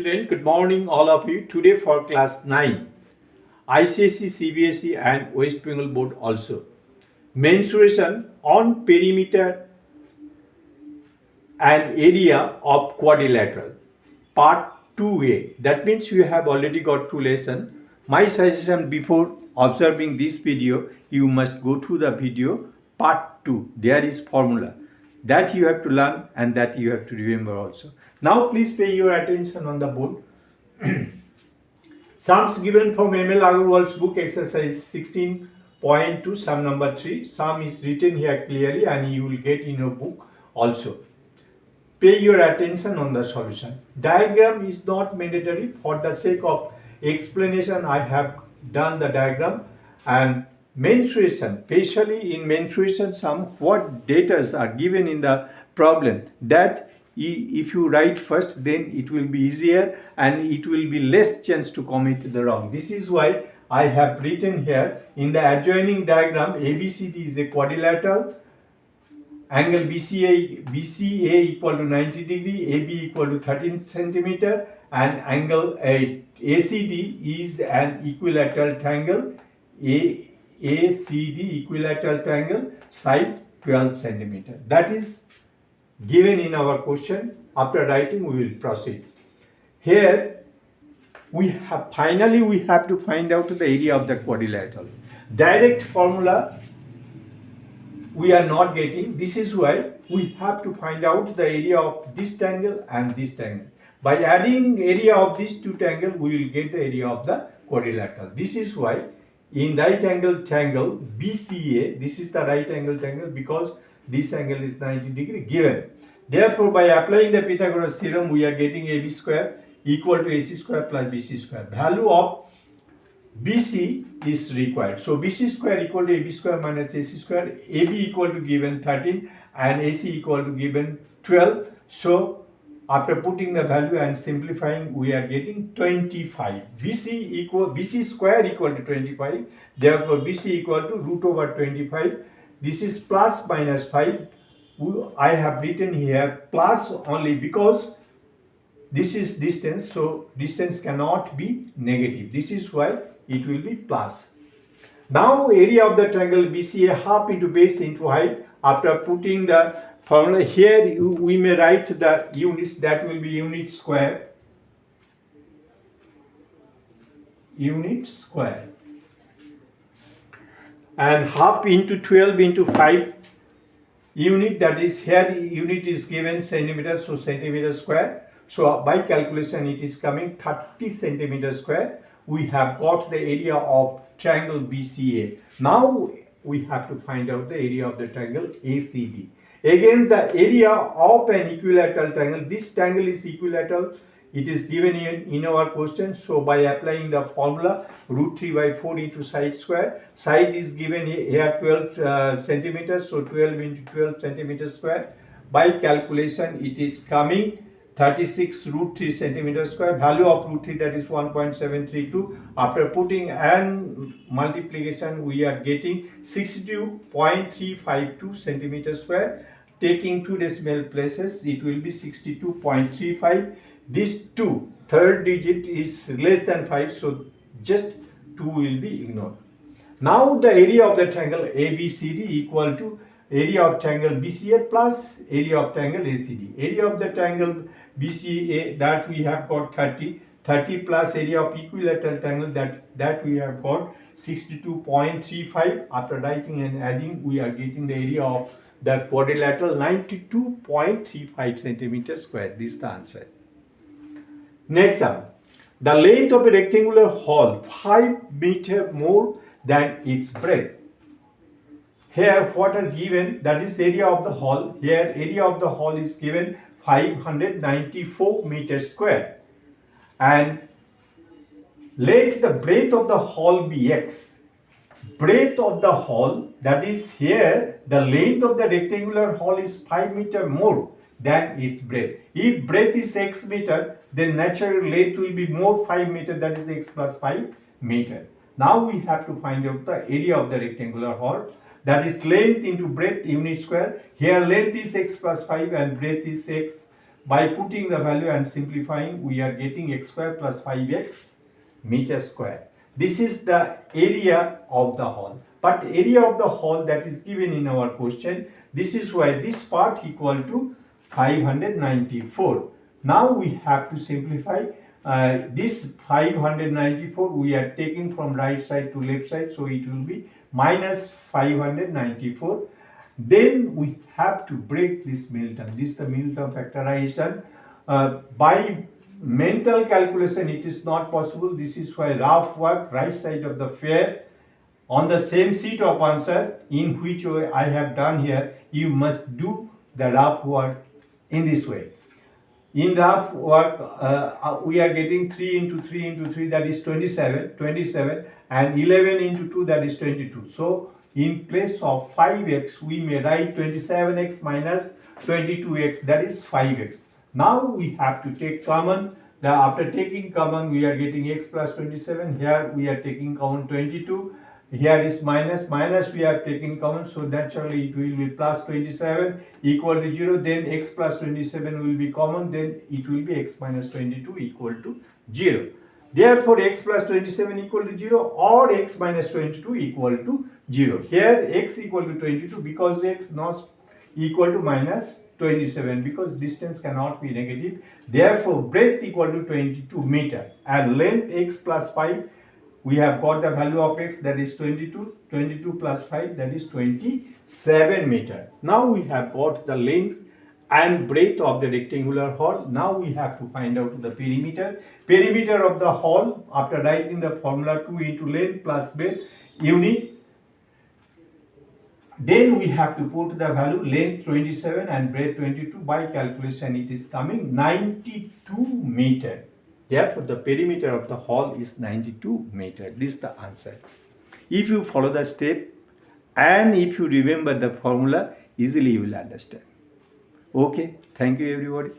Student, good morning all of you. Today for class 9, ICSE, CBSE and West Bengal Board also. Mensuration on perimeter and area of quadrilateral. Part 2A. That means you have already got 2 lessons. My suggestion before observing this video, you must go to the video part 2. There is formula that you have to learn and that you have to remember also. Now please pay your attention on the board. Sums given from ML Agarwal's book exercise 16.2 sum number 3. Sum is written here clearly and you will get in your book also. Pay your attention on the solution. Diagram is not mandatory. For the sake of explanation, I have done the diagram. And mensuration, especially in mensuration sum, what data are given in the problem, that if you write first, then it will be easier and it will be less chance to commit the wrong. This is why I have written here in the adjoining diagram, ABCD is a quadrilateral. Angle BCA equal to 90 degree, AB equal to 13 centimeter, and angle ACD is an equilateral triangle. ACD equilateral triangle, side 12 centimeter. That is given in our question. After writing, we will proceed. Here we have to find out the area of the quadrilateral. Direct formula we are not getting. This is why we have to find out the area of this triangle and this triangle. By adding area of these two triangles, we will get the area of the quadrilateral. This is why in right angle triangle BCA, this is the right angle triangle because this angle is 90 degree given. Therefore, by applying the Pythagoras theorem, we are getting AB square equal to AC square plus BC square. Value of BC is required. So BC square equal to AB square minus AC square. AB equal to given 13 and AC equal to given 12. So after putting the value and simplifying, we are getting 25. BC square equal to 25. Therefore BC equal to root over 25. This is plus minus 5. I have written here plus only because this is distance, so distance cannot be negative. This is why it will be plus. Now area of the triangle BCA half into base into height. After putting the formula here, we may write the units, that will be unit square. Unit square. And half into 12 into 5 unit, that is here unit is given centimeter, so centimeter square. So by calculation it is coming 30 centimeter square. We have got the area of triangle BCA. Now we have to find out the area of the triangle ACD. Again, the area of an equilateral triangle. This triangle is equilateral. It is given in our question. So by applying the formula root 3 by 4 into side square. Side is given here 12 centimeters. So 12 into 12 centimeters square. By calculation it is coming 36 root 3 centimeter square. Value of root 3, that is 1.732. After putting and multiplication, we are getting 62.352 centimeter square. Taking 2 decimal places, it will be 62.35. This 2, third digit is less than 5, so just 2 will be ignored. Now the area of the triangle ABCD equal to area of triangle BCA plus area of triangle ACD. Area of the triangle BCA, that we have got 30 plus area of equilateral triangle, that we have got 62.35. After writing and adding, we are getting the area of the quadrilateral 92.35 centimeters square. This is the answer. Next one, the length of a rectangular hall 5 meters more than its breadth. Here what are given, that is area of the hall. Here area of the hall is given 594 meters square, and let the breadth of the hall be x. Breadth of the hall, that is here the length of the rectangular hall is 5 meters more than its breadth. If breadth is x meter, then natural length will be more 5 meters, that is x plus 5 meter. Now we have to find out the area of the rectangular hall. That is length into breadth unit square. Here length is x plus 5 and breadth is x By putting the value and simplifying, we are getting x square plus 5x meter square. This is the area of the hall. But area of the hall that is given in our question, this is why this part equal to 594. Now we have to simplify. This 594 we are taking from right side to left side, so it will be minus 594. Then we have to break this middle term. This is the middle term factorization. By mental calculation, it is not possible. This is why rough work, right side of the fair, on the same sheet of answer in which way I have done here, you must do the rough work in this way. In rough work, we are getting 3 into 3 into 3, that is 27, and 11 into 2, that is 22. So in place of 5x, we may write 27x minus 22x, that is 5x. Now we have to take common. After taking common, we are getting x plus 27. Here we are taking common 22. Here is minus we are taking common, so naturally it will be plus 27 equal to 0. Then x plus 27 will be common, then it will be x minus 22 equal to 0. Therefore x plus 27 equal to 0 or x minus 22 equal to 0. Here x equal to 22 because x not equal to minus 27, because distance cannot be negative. Therefore breadth equal to 22 meter and length x plus 5. We have got the value of x, that is 22. 22 plus 5, that is 27 meter. Now we have got the length and breadth of the rectangular hall. Now we have to find out the perimeter. Perimeter of the hall, after writing the formula 2 into length plus breadth unit, then we have to put the value length 27 and breadth 22. By calculation, it is coming 92 meter. Therefore, the perimeter of the hall is 92 meter. This is the answer. If you follow the step and if you remember the formula, easily you will understand. Okay, thank you everybody.